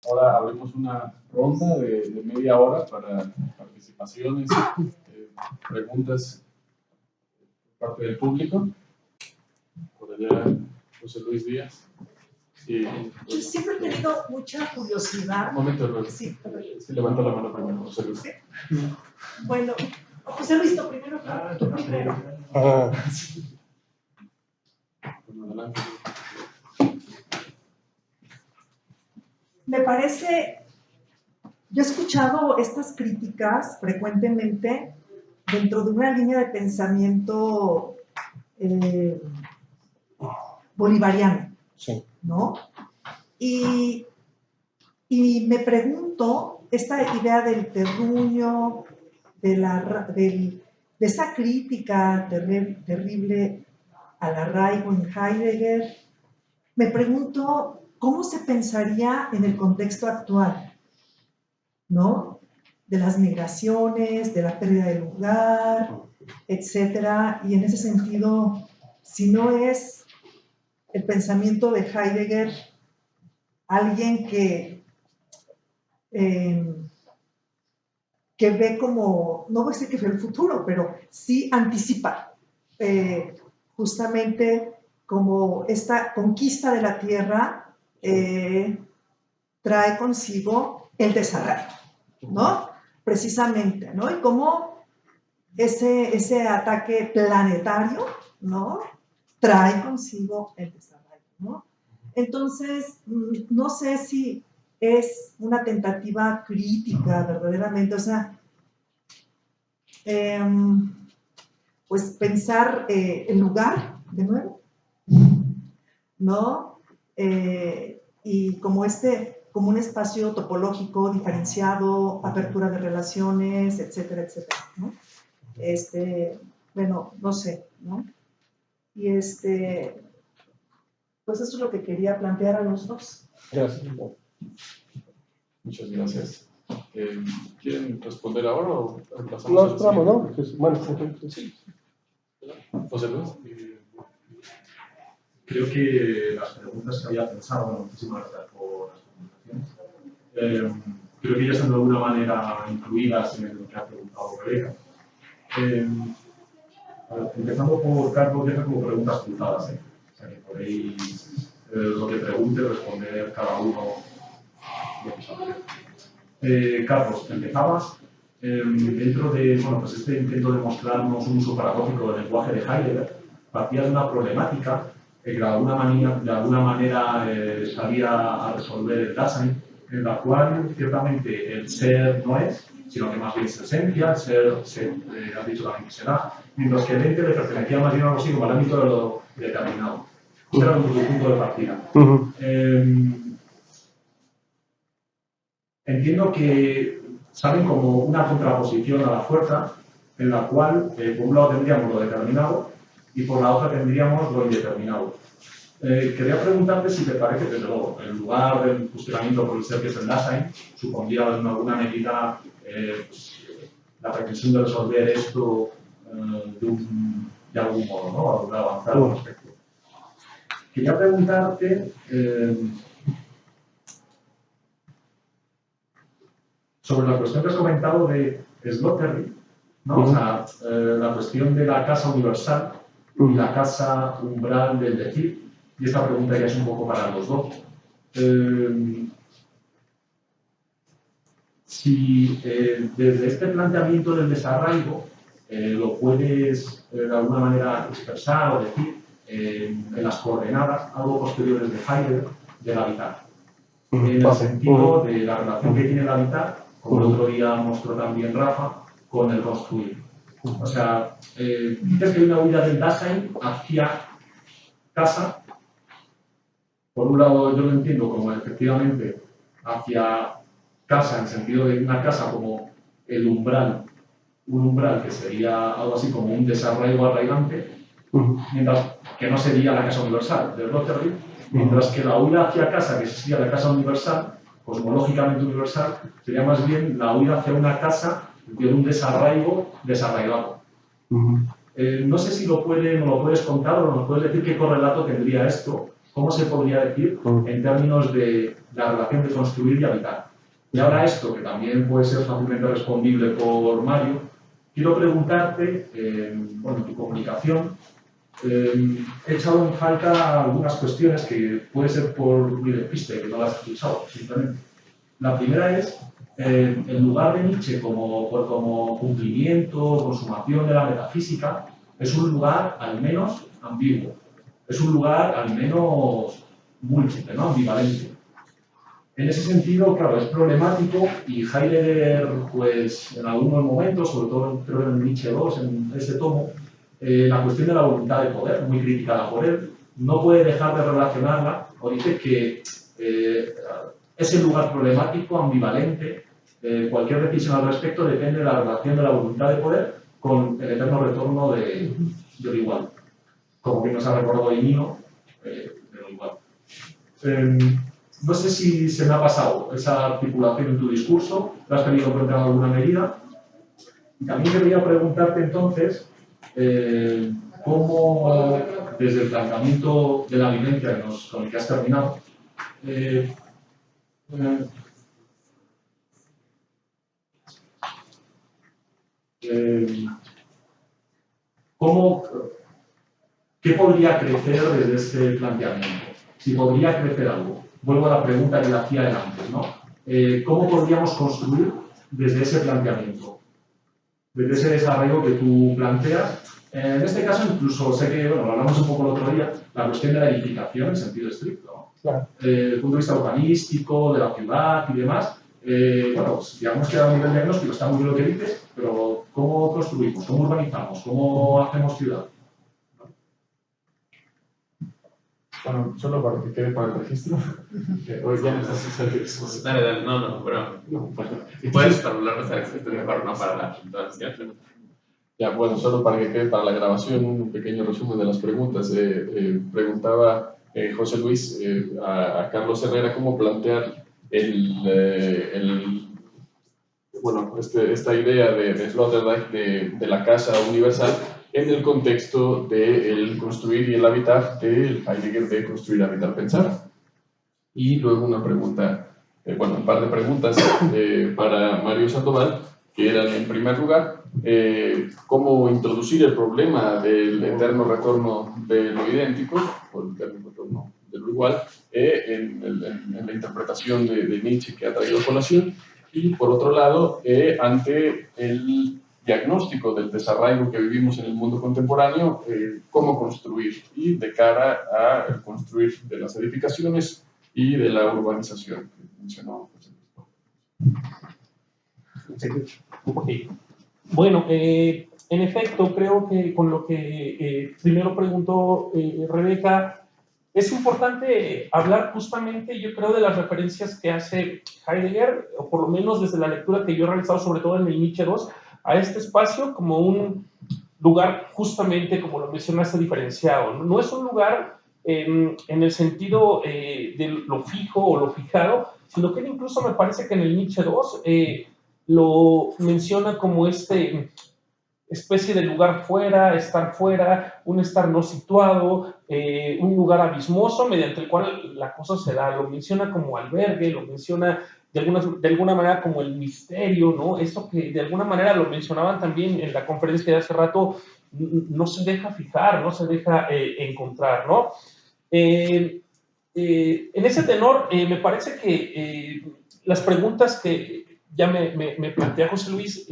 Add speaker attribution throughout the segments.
Speaker 1: Ahora abrimos una ronda de media hora para participaciones, preguntas por parte del público. Por allá, José Luis Díaz. Y,
Speaker 2: yo siempre he tenido mucha curiosidad.
Speaker 1: Un momento, Luis.
Speaker 2: Sí,
Speaker 1: sí, levanta la mano primero, José Luis.
Speaker 2: ¿Sí? Bueno, José Luis, tú primero. Tú primero.
Speaker 1: Bueno, adelante.
Speaker 2: Me parece, yo he escuchado estas críticas frecuentemente dentro de una línea de pensamiento bolivariano,
Speaker 3: sí.
Speaker 2: ¿no? Y me pregunto, esta idea del terruño, de esa crítica terrible al arraigo en Heidegger, me pregunto cómo se pensaría en el contexto actual, ¿no? De las migraciones, de la pérdida de lugar, etcétera. Y en ese sentido, si no es el pensamiento de Heidegger alguien que ve como, no voy a decir que ve el futuro, pero sí anticipa justamente como esta conquista de la tierra trae consigo el desarraigo, ¿no? Precisamente, ¿no? Y cómo ese ataque planetario, ¿no? Trae consigo el desarraigo, ¿no? Entonces, no sé si es una tentativa crítica verdaderamente, o sea, pues pensar el lugar de nuevo, ¿no? Y como como un espacio topológico diferenciado, apertura de relaciones, etcétera, etcétera, ¿no? Bueno, no sé, ¿no? Y pues eso es lo que quería plantear a los dos.
Speaker 3: Gracias.
Speaker 1: Muchas gracias. ¿Quieren responder ahora o pasamos
Speaker 3: No,
Speaker 1: a la
Speaker 3: esperamos, ¿no?
Speaker 1: siguiente?
Speaker 3: Pues, bueno, sí.
Speaker 1: José Luis.
Speaker 4: Creo que las preguntas que había pensado, bueno, muchísimas gracias por las presentaciones, creo que ya están de alguna manera incluidas en lo que ha preguntado Rebeca. Empezando por Carlos, deja como preguntas cruzadas, ¿eh? O sea que podéis lo que pregunte responder cada uno lo que os apetece. Carlos, empezabas dentro de bueno, pues este intento de mostrarnos un uso paradójico del lenguaje de Heidegger, partía de una problemática que de alguna manera salía a resolver el Dasein, en la cual ciertamente el ser no es, sino que más bien es esencia, el ser has dicho también que será, mientras que el ente le pertenecía más bien a algo así como al ámbito de lo determinado. Este era nuestro punto de partida. Entiendo que salen como una contraposición a la fuerza, en la cual por un lado tendríamos lo determinado y por la otra tendríamos lo indeterminado. Quería preguntarte si te parece, desde luego, el lugar del cuestionamiento por el ser que es el Dasein supondría en alguna medida pues, la pretensión de resolver esto de algún modo, ¿no? De avanzar al respecto. Quería preguntarte sobre la cuestión que has comentado de Sloterdijk, ¿no? O sea, la cuestión de la casa universal y la casa umbral del decir, y esta pregunta ya es un poco para los dos. Si desde este planteamiento del desarraigo lo puedes de alguna manera expresar o decir en las coordenadas, algo posteriores de Heidegger, del habitar. En el sentido de la relación que tiene el habitar, como el otro día mostró también Rafa, con el construir. O sea, dices que hay una huida del Dasein hacia casa. Por un lado, yo lo entiendo como efectivamente hacia casa, en el sentido de una casa como el umbral, un umbral que sería algo así como un desarraigo arraigante, mientras que no sería la casa universal de Sloterdijk, mientras que la huida hacia casa, que sería la casa universal, cosmológicamente universal, sería más bien la huida hacia una casa de un desarraigo desarraigado. No sé si no lo puedes contar o nos puedes decir qué correlato tendría esto ¿cómo se podría decir en términos de la relación de construir y habitar? Y ahora esto, que también puede ser fácilmente respondible por Mario, quiero preguntarte, bueno, en tu comunicación, he echado en falta algunas cuestiones que puede ser por mi despiste, que no las he escuchado, simplemente. La primera es, el lugar de Nietzsche como cumplimiento, consumación de la metafísica, es un lugar al menos ambiguo, es un lugar al menos múltiple, ¿no? Ambivalente. En ese sentido, claro, es problemático y Heidegger, pues en algunos momentos, sobre todo creo en Nietzsche 2, en ese tomo, la cuestión de la voluntad de poder, muy criticada por él, no puede dejar de relacionarla, o dice que ese lugar problemático, ambivalente, cualquier decisión al respecto depende de la relación de la voluntad de poder con el eterno retorno del igual. Como que nos ha recordado Iñigo, de lo igual. No sé si se me ha pasado esa articulación en tu discurso, ¿la has tenido en cuenta en alguna medida? Y también quería preguntarte entonces, cómo desde el planteamiento de la vivencia con el que has terminado, ¿qué podría crecer desde ese planteamiento? Si podría crecer algo. Vuelvo a la pregunta que le hacía él antes, ¿no? ¿Cómo podríamos construir desde ese planteamiento? Desde ese desarrollo que tú planteas. En este caso, incluso sé que, bueno, lo hablamos un poco el otro día, la cuestión de la edificación en sentido estricto, ¿no?
Speaker 3: Claro.
Speaker 4: Desde el punto de vista urbanístico, de la ciudad y demás. Bueno, pues, digamos que a nivel diagnóstico está muy bien lo que dices, pero ¿cómo construimos? ¿Cómo urbanizamos? ¿Cómo hacemos ciudad?
Speaker 1: Bueno, solo para que quede para el registro. Hoy ya no estás
Speaker 5: Dale, dale, no, pero puedes formular nuestra excepción mejor, no para la transición.
Speaker 1: Ya, bueno, solo para que quede para la grabación un pequeño resumen de las preguntas. Preguntaba José Luis a Carlos Herrera cómo plantear bueno, esta idea de Sloterdijk de la casa universal en el contexto del construir y el habitar del Heidegger de construir, habitar, pensar. Y luego una pregunta, bueno, un par de preguntas para Mario Sandoval, que eran, en primer lugar, cómo introducir el problema del eterno retorno de lo idéntico, o el eterno retorno de lo igual, en la interpretación de Nietzsche que ha traído a colación, y por otro lado, ante el diagnóstico del desarraigo que vivimos en el mundo contemporáneo, cómo construir, y de cara al construir de las edificaciones y de la urbanización que mencionó José Luis.
Speaker 3: Okay. Bueno, en efecto, creo que con lo que primero preguntó Rebeca, es importante hablar justamente, yo creo, de las referencias que hace Heidegger, o por lo menos desde la lectura que yo he realizado, sobre todo en el Nietzsche 2, a este espacio como un lugar justamente, como lo mencionaste, diferenciado. No es un lugar en el sentido de lo fijo o lo fijado, sino que él incluso me parece que en el Nietzsche 2 lo menciona como especie de lugar fuera, un estar no situado, un lugar abismoso mediante el cual la cosa se da. Lo menciona como albergue, lo menciona de alguna manera como el misterio, ¿no? Esto que de alguna manera lo mencionaban también en la conferencia de hace rato, no se deja fijar, no se deja encontrar, ¿no? En ese tenor, me parece que las preguntas que ya me plantea José Luis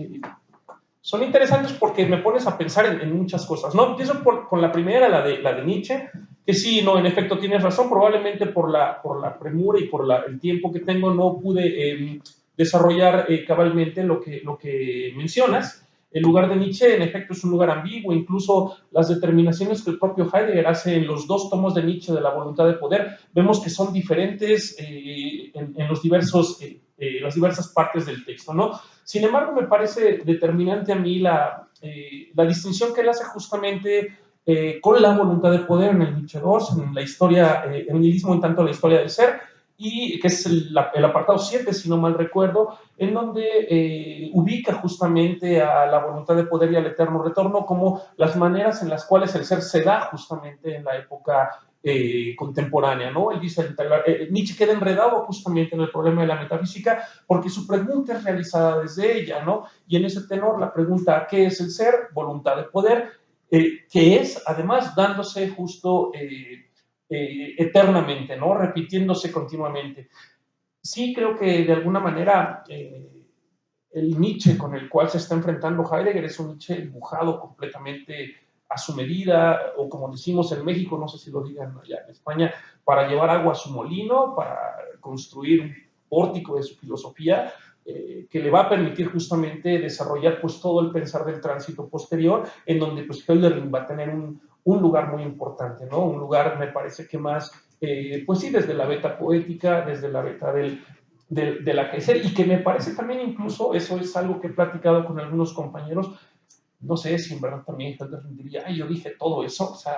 Speaker 3: son interesantes porque me pones a pensar en muchas cosas, ¿no? Empiezo con la primera, la de Nietzsche, que sí, no, en efecto tienes razón, probablemente por la premura y por el tiempo que tengo no pude desarrollar cabalmente lo que mencionas. El lugar de Nietzsche, en efecto, es un lugar ambiguo, incluso las determinaciones que el propio Heidegger hace en los dos tomos de Nietzsche de la voluntad de poder, vemos que son diferentes en las diversas partes del texto, ¿no? Sin embargo, me parece determinante a mí la distinción que él hace justamente con la voluntad de poder en el Nietzsche 2, en la historia, en el nihilismo en tanto la historia del ser, y que es el apartado 7, si no mal recuerdo, en donde ubica justamente a la voluntad de poder y al eterno retorno como las maneras en las cuales el ser se da justamente en la época contemporánea, ¿no? Él dice, Nietzsche queda enredado justamente en el problema de la metafísica porque su pregunta es realizada desde ella, ¿no? Y en ese tenor la pregunta, ¿qué es el ser? Voluntad de poder, que es, además, dándose justo eternamente, ¿no? Repitiéndose continuamente. Sí creo que de alguna manera el Nietzsche con el cual se está enfrentando Heidegger es un Nietzsche dibujado completamente a su medida, o como decimos en México, no sé si lo digan allá en España, para llevar agua a su molino, para construir un pórtico de su filosofía, que le va a permitir justamente desarrollar pues todo el pensar del tránsito posterior, en donde pues Hölderlin va a tener un lugar muy importante, ¿no? Un lugar, me parece que más, pues sí, desde la beta poética, desde la beta de la crecer, y que me parece también incluso, eso es algo que he platicado con algunos compañeros, no sé si en verdad también Hölderlin diría, ay, yo dije todo eso, o sea,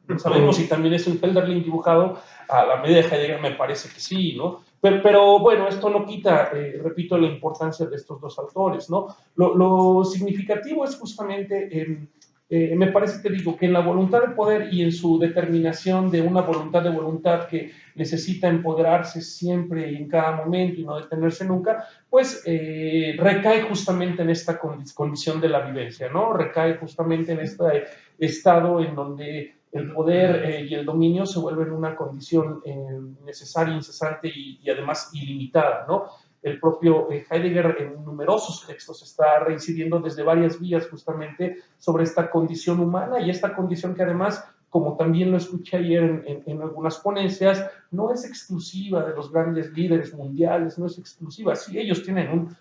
Speaker 3: no sabemos si también es un Hölderlin dibujado a la medida de Heidegger, me parece que sí, ¿no? Pero bueno, esto no quita, repito, la importancia de estos dos autores, ¿no? Lo significativo es justamente, me parece que digo, que en la voluntad de poder y en su determinación de una voluntad de voluntad que necesita empoderarse siempre y en cada momento y no detenerse nunca, pues recae justamente en esta condición de la vivencia, ¿no? Recae justamente en este estado en donde el poder y el dominio se vuelven una condición necesaria, incesante y además ilimitada, ¿no? El propio Heidegger en numerosos textos está reincidiendo desde varias vías justamente sobre esta condición humana y esta condición que además, como también lo escuché ayer en algunas ponencias, no es exclusiva de los grandes líderes mundiales, no es exclusiva, sí, ellos tienen un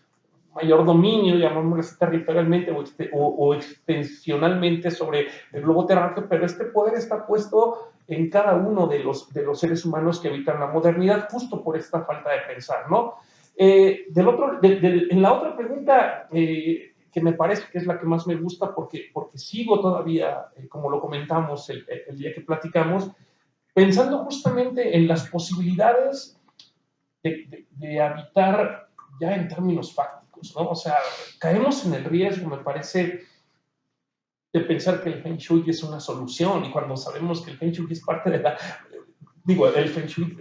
Speaker 3: mayor dominio, llamémoslo así territorialmente o extensionalmente sobre el globo terráqueo, pero este poder está puesto en cada uno de los seres humanos que habitan la modernidad, justo por esta falta de pensar, ¿no? En la otra pregunta, que me parece que es la que más me gusta, porque sigo todavía, como lo comentamos el día que platicamos, pensando justamente en las posibilidades de habitar ya en términos fácticos, ¿no? O sea, caemos en el riesgo, me parece, de pensar que el Feng Shui es una solución, y cuando sabemos que el Feng Shui es parte de el Feng Shui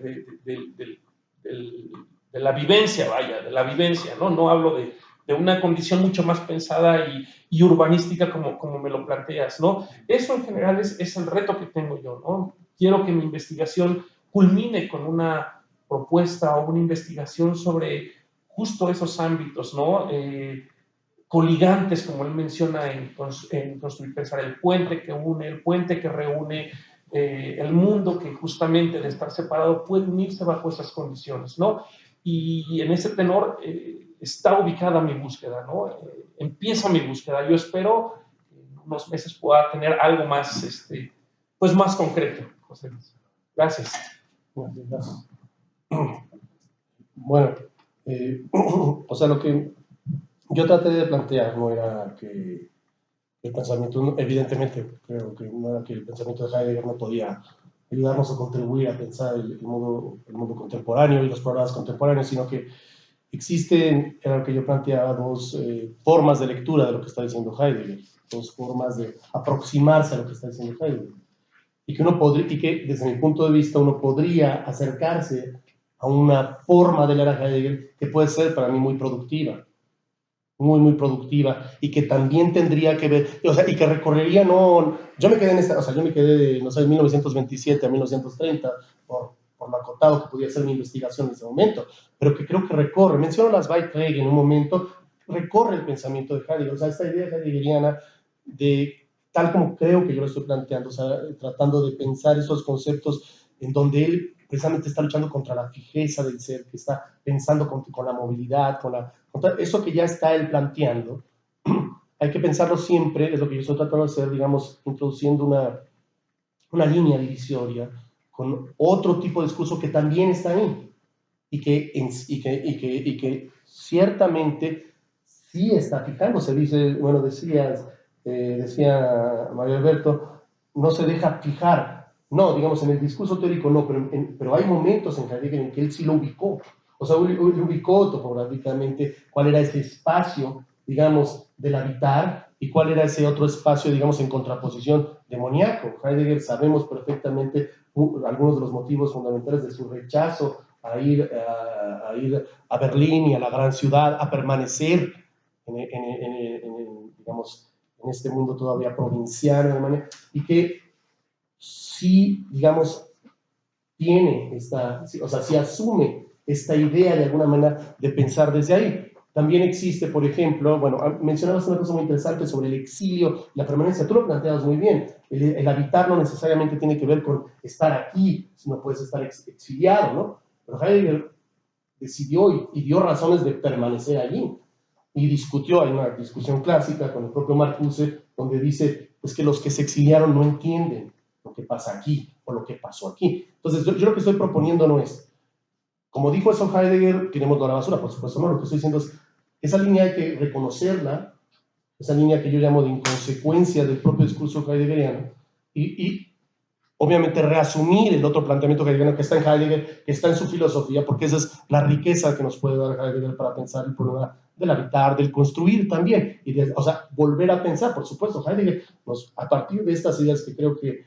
Speaker 3: de la vivencia, vaya, de la vivencia, ¿no? No hablo de una condición mucho más pensada y urbanística como me lo planteas, ¿no? Eso en general es el reto que tengo yo, ¿no? Quiero que mi investigación culmine con una propuesta o una investigación sobre justo esos ámbitos, ¿no? Coligantes, como él menciona en Construir Pensar, el puente que une, el puente que reúne, el mundo que justamente de estar separado puede unirse bajo esas condiciones, ¿no? Y en ese tenor está ubicada mi búsqueda, ¿no? Empieza mi búsqueda. Yo espero que en unos meses pueda tener algo más, pues más concreto, José Luis. Gracias.
Speaker 6: Gracias. Bueno, o sea, lo que yo traté de plantear no era que el pensamiento, evidentemente, creo que no era que el pensamiento de Heidegger no podía ayudarnos a contribuir a pensar el mundo contemporáneo y los problemas contemporáneos, sino que existen, era lo que yo planteaba, dos formas de lectura de lo que está diciendo Heidegger, dos formas de aproximarse a lo que está diciendo Heidegger. Y que desde mi punto de vista uno podría acercarse a una forma de leer a Heidegger que puede ser para mí muy productiva, muy productiva, y que también tendría que ver, o sea, y que recorrería, no, yo me quedé en esta, o sea, yo me quedé, no sé, de 1927 a 1930, por lo acotado que podía ser mi investigación en ese momento, pero que creo que recorre, menciono las Beiträge en un momento, recorre el pensamiento de Heidegger, o sea, esta idea heideggeriana de, tal como creo que yo lo estoy planteando, o sea, tratando de pensar esos conceptos en donde él precisamente está luchando contra la fijeza del ser, que está pensando con la movilidad, contra eso que ya está él planteando. Hay que pensarlo siempre, es lo que yo estoy tratando de hacer, digamos, introduciendo una línea divisoria con otro tipo de discurso que también está ahí y que ciertamente sí está fijándose. Dice, bueno, decía Mario Alberto, no se deja fijar. No, digamos, en el discurso teórico no, pero hay momentos en Heidegger en que él sí lo ubicó. O sea, él ubicó topográficamente cuál era ese espacio, digamos, del habitar y cuál era ese otro espacio, digamos, en contraposición demoníaco. Heidegger, sabemos perfectamente, algunos de los motivos fundamentales de su rechazo a ir a Berlín y a la gran ciudad, a permanecer digamos, en este mundo todavía provinciano, de manera, y que sí, digamos, tiene o sea, sí asume esta idea de alguna manera de pensar desde ahí. También existe, por ejemplo, bueno, mencionabas una cosa muy interesante sobre el exilio, la permanencia, tú lo planteabas muy bien, el habitar no necesariamente tiene que ver con estar aquí, sino puedes estar exiliado, ¿no? Pero Heidegger decidió y dio razones de permanecer allí, y discutió, hay una discusión clásica con el propio Marcuse, donde dice, pues que los que se exiliaron no entienden lo que pasa aquí, o lo que pasó aquí. Entonces, yo lo que estoy proponiendo no es, como dijo eso Heidegger, tiremos a la basura, por supuesto, no, lo que estoy diciendo es, esa línea hay que reconocerla, esa línea que yo llamo de inconsecuencia del propio discurso heideggeriano, y obviamente reasumir el otro planteamiento heideggeriano que está en Heidegger, que está en su filosofía, porque esa es la riqueza que nos puede dar Heidegger para pensar el problema del habitar, del construir también, o sea, volver a pensar, por supuesto, Heidegger, a partir de estas ideas que creo que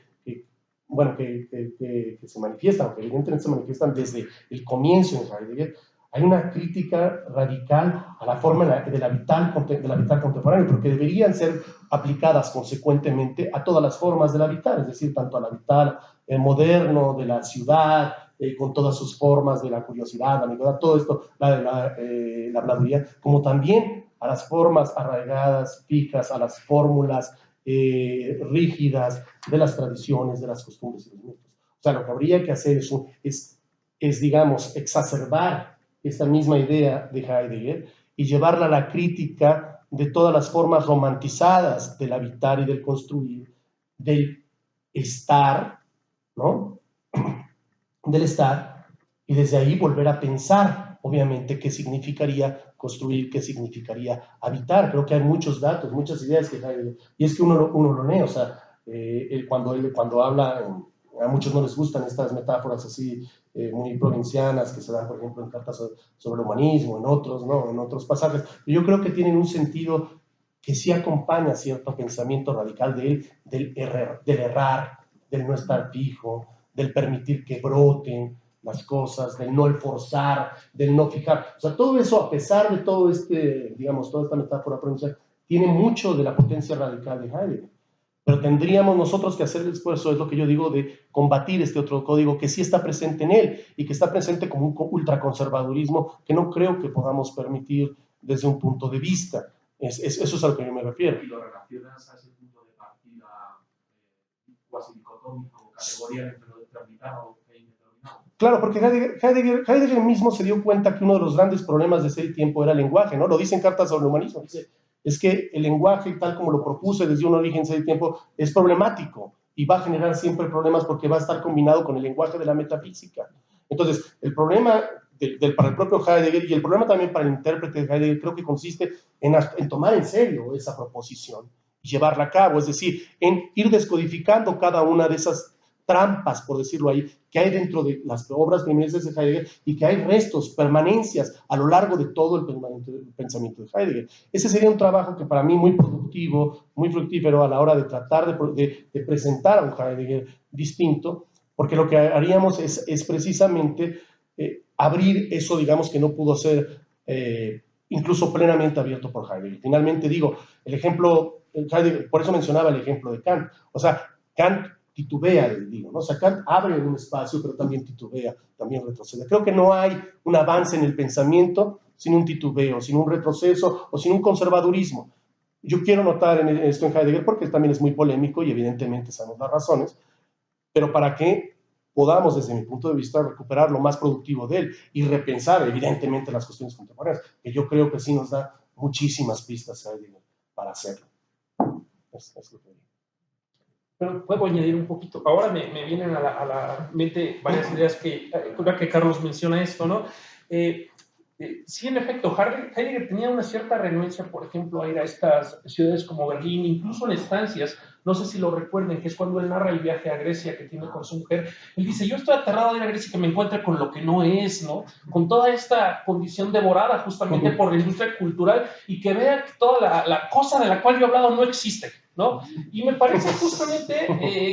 Speaker 6: se manifiestan, o que evidentemente se manifiestan desde el comienzo en Heidegger, hay una crítica radical a la forma del habitar contemporáneo, porque deberían ser aplicadas consecuentemente a todas las formas del habitar, es decir, tanto al habitar moderno de la ciudad, con todas sus formas de la curiosidad, la amistad, todo esto, la habladuría, como también a las formas arraigadas, fijas, a las fórmulas rígidas de las tradiciones, de las costumbres y los mitos. O sea, lo que habría que hacer es digamos, exacerbar esta misma idea de Heidegger y llevarla a la crítica de todas las formas romantizadas del habitar y del construir, del estar, ¿no? Del estar, y desde ahí volver a pensar, obviamente, qué significaría construir, qué significaría habitar. Creo que hay muchos datos, muchas ideas que Heidegger, y es que uno lo lee, o sea, cuando habla, a muchos no les gustan estas metáforas así muy provincianas que se dan, por ejemplo, en cartas sobre el humanismo, en otros, ¿no? En otros pasajes. Yo creo que tienen un sentido que sí acompaña cierto pensamiento radical de él, del errar, del no estar fijo, del permitir que broten las cosas, del no forzar, del no fijar. O sea, todo eso, a pesar de todo digamos, toda esta metáfora provincial, tiene mucho de la potencia radical de Heidegger. Pero tendríamos nosotros que hacer el esfuerzo, es lo que yo digo, de combatir este otro código que sí está presente en él y que está presente como un ultraconservadurismo que no creo que podamos permitir desde un punto de vista. Eso es a lo que yo me refiero.
Speaker 4: ¿Y lo relacionas a ese punto de partida cuasi dicotómico, categoría entre lo determinado e indeterminado?
Speaker 6: Claro, porque Heidegger mismo se dio cuenta que uno de los grandes problemas de ese tiempo era el lenguaje, ¿no? Lo dice en Cartas sobre el Humanismo, dice, es que el lenguaje, tal como lo propuse desde un origen ese tiempo, es problemático y va a generar siempre problemas porque va a estar combinado con el lenguaje de la metafísica. Entonces, el problema para el propio Heidegger y el problema también para el intérprete de Heidegger creo que consiste en tomar en serio esa proposición y llevarla a cabo, es decir, en ir descodificando cada una de esas trampas, por decirlo ahí, que hay dentro de las obras primeras de Heidegger y que hay restos, permanencias a lo largo de todo el pensamiento de Heidegger. Ese sería un trabajo que para mí muy productivo, muy fructífero a la hora de tratar de presentar a un Heidegger distinto, porque lo que haríamos es precisamente abrir eso, digamos, que no pudo ser incluso plenamente abierto por Heidegger. Finalmente digo, el ejemplo, Heidegger, por eso mencionaba el ejemplo de Kant, o sea, Kant titubea, digo, ¿no? O sea, Kant abre un espacio, pero también titubea, también retrocede. Creo que no hay un avance en el pensamiento sin un titubeo, sin un retroceso o sin un conservadurismo. Yo quiero notar esto en Heidegger porque también es muy polémico y evidentemente sabemos las razones, pero para que podamos, desde mi punto de vista, recuperar lo más productivo de él y repensar, evidentemente, las cuestiones contemporáneas, que yo creo que sí nos da muchísimas pistas Heidegger para hacerlo. Es lo que digo.
Speaker 3: Pero puedo añadir un poquito. Ahora me vienen a la mente varias ideas que Carlos menciona esto, ¿no? Sí, en efecto, Heidegger tenía una cierta renuencia, por ejemplo, a ir a estas ciudades como Berlín, incluso en estancias, no sé si lo recuerden, que es cuando él narra el viaje a Grecia que tiene con su mujer. Él dice, yo estoy aterrado de ir a Grecia y que me encuentre con lo que no es, ¿no? Con toda esta condición devorada justamente por la industria cultural y que vea que toda la cosa de la cual yo he hablado no existe, ¿no? Y me parece justamente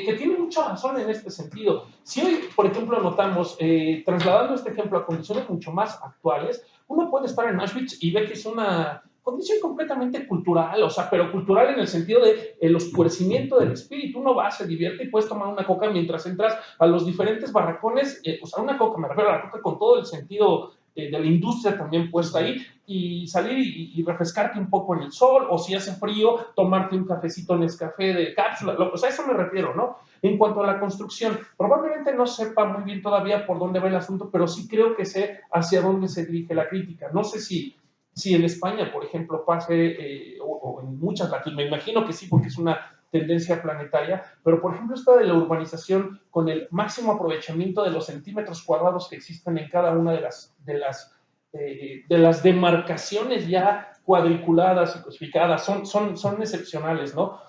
Speaker 3: que tiene mucha razón en este sentido. Si hoy, por ejemplo, notamos, trasladando este ejemplo a condiciones mucho más actuales, uno puede estar en Auschwitz y ve que es una condición completamente cultural, o sea, pero cultural en el sentido de el oscurecimiento del espíritu. Uno va, se divierte y puedes tomar una coca mientras entras a los diferentes barracones, o sea, una coca, me refiero a la coca con todo el sentido de la industria también puesta ahí, y salir y refrescarte un poco en el sol, o si hace frío, tomarte un cafecito Nescafé de cápsula, o sea, a eso me refiero, ¿no? En cuanto a la construcción, probablemente no sepa muy bien todavía por dónde va el asunto, pero sí creo que sé hacia dónde se dirige la crítica. No sé si en España, por ejemplo, pase, o en muchas latitudes, me imagino que sí, porque es una tendencia planetaria, pero por ejemplo esta de la urbanización con el máximo aprovechamiento de los centímetros cuadrados que existen en cada una de las demarcaciones ya cuadriculadas y cosificadas, son excepcionales, ¿no?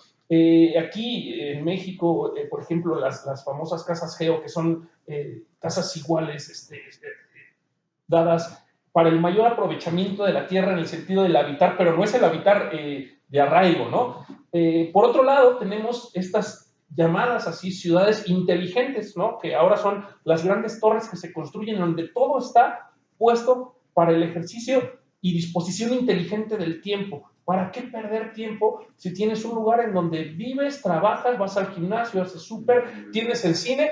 Speaker 3: Aquí en México, por ejemplo, las famosas casas Geo, que son casas iguales, dadas para el mayor aprovechamiento de la tierra en el sentido del habitar, pero no es el habitar de arraigo, ¿no? Por otro lado, tenemos estas llamadas así ciudades inteligentes, ¿no? Que ahora son las grandes torres que se construyen donde todo está puesto para el ejercicio y disposición inteligente del tiempo. ¿Para qué perder tiempo si tienes un lugar en donde vives, trabajas, vas al gimnasio, haces súper, tienes el cine?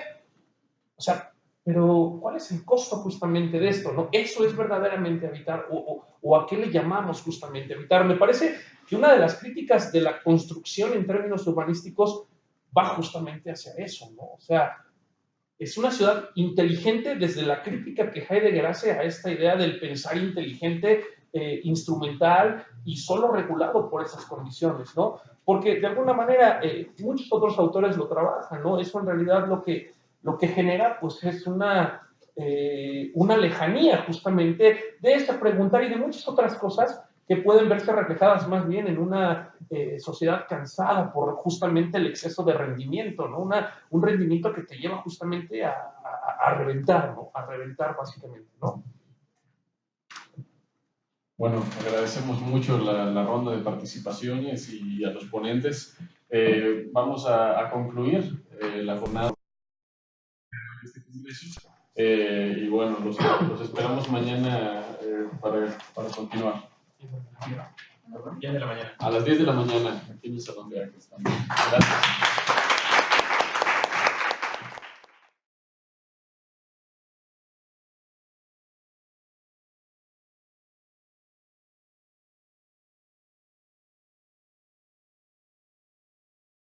Speaker 3: O sea, pero ¿cuál es el costo justamente de esto? ¿No? ¿Eso es verdaderamente habitar? ¿O a qué le llamamos justamente habitar? Me parece que una de las críticas de la construcción en términos urbanísticos va justamente hacia eso, ¿no? O sea, es una ciudad inteligente desde la crítica que Heidegger hace a esta idea del pensar inteligente, instrumental y solo regulado por esas condiciones, ¿no? Porque de alguna manera muchos otros autores lo trabajan, ¿no? Eso en realidad lo que genera pues es una lejanía justamente de esta preguntar y de muchas otras cosas que pueden verse reflejadas más bien en una sociedad cansada por justamente el exceso de rendimiento, ¿no? Un rendimiento que te lleva justamente a reventar, ¿no? A reventar básicamente, ¿no?
Speaker 1: Bueno, agradecemos mucho la ronda de participaciones y a los ponentes. Vamos a concluir la jornada de este congreso. Y bueno, los esperamos mañana para continuar.
Speaker 3: 10 de la mañana.
Speaker 1: A las 10 de la mañana, aquí en el salón de actos también. Gracias.